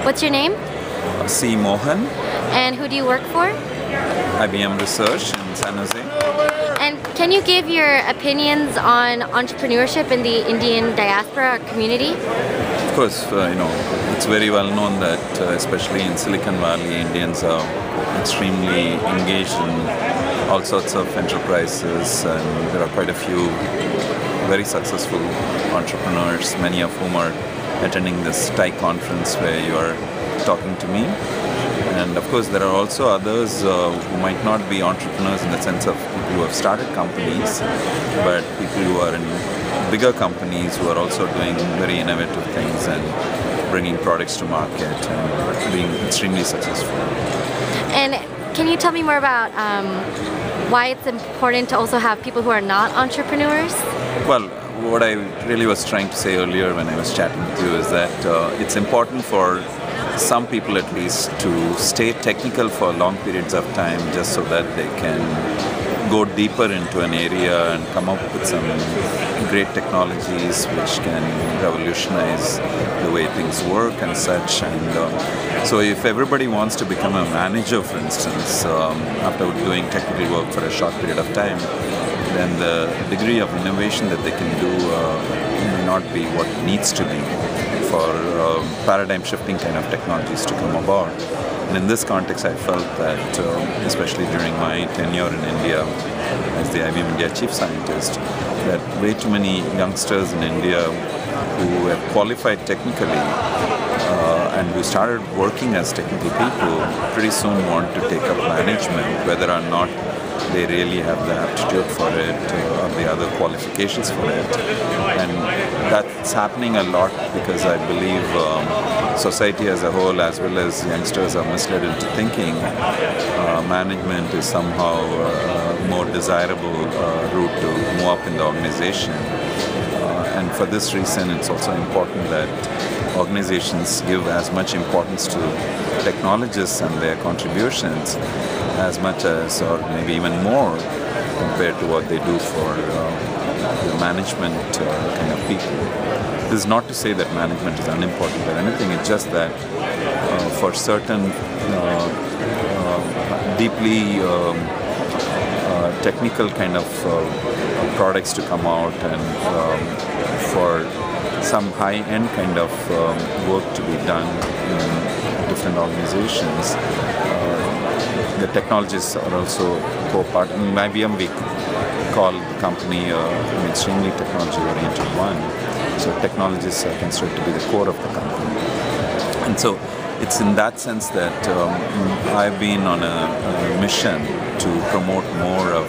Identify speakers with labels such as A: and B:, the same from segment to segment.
A: What's your name?
B: C. Mohan,
A: And who do you work for?
B: IBM Research in San Jose.
A: And can you give your opinions on entrepreneurship in the Indian diaspora community?
B: Of course, it's very well known that especially in Silicon Valley, Indians are extremely engaged in all sorts of enterprises, and there are quite a few very successful entrepreneurs, many of whom are attending this TI conference where you are talking to me. And of course, there are also others who might not be entrepreneurs in the sense of people who have started companies, but people who are in bigger companies who are also doing very innovative things and bringing products to market and being extremely successful.
A: And can you tell me more about why it's important to also have people who are not entrepreneurs?
B: Well, what I really was trying to say earlier when I was chatting with you is that it's important for some people at least to stay technical for long periods of time just so that they can go deeper into an area and come up with some great technologies which can revolutionize the way things work and such. And so if everybody wants to become a manager, for instance, after doing technical work for a short period of time, then the degree of innovation that they can do may not be what needs to be for paradigm shifting kind of technologies to come about. And in this context, I felt that, especially during my tenure in India as the IBM India chief scientist, that way too many youngsters in India who have qualified technically and who started working as technical people pretty soon want to take up management, whether or not they really have the aptitude for it or the other qualifications for it. And that's happening a lot because I believe society as a whole, as well as youngsters, are misled into thinking management is somehow a more desirable route to move up in the organization. And for this reason, it's also important that organizations give as much importance to technologists and their contributions as much as, or maybe even more, compared to what they do for the management kind of people. This is not to say that management is unimportant or anything, it's just that for certain deeply technical kind of products to come out and for some high-end kind of work to be done in different organizations, the technologists are also co-part. In IBM, we call the company an extremely technology-oriented one. So technologists are considered to be the core of the company. And so it's in that sense that I've been on a mission to promote more of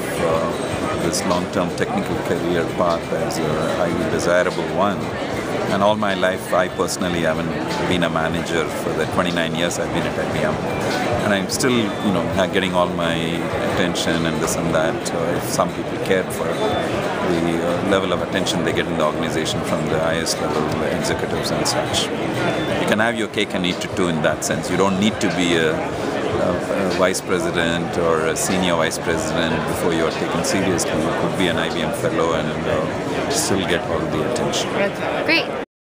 B: this long-term technical career path as a highly desirable one. And all my life, I personally haven't been a manager for the 29 years I've been at IBM. And I'm still, getting all my attention and this and that. If some people care for the level of attention they get in the organization from the highest level executives and such. You can have your cake and eat it too in that sense. You don't need to be a vice president or a senior vice president before you are taken seriously. You could be an IBM Fellow and still get all the attention.
A: Great.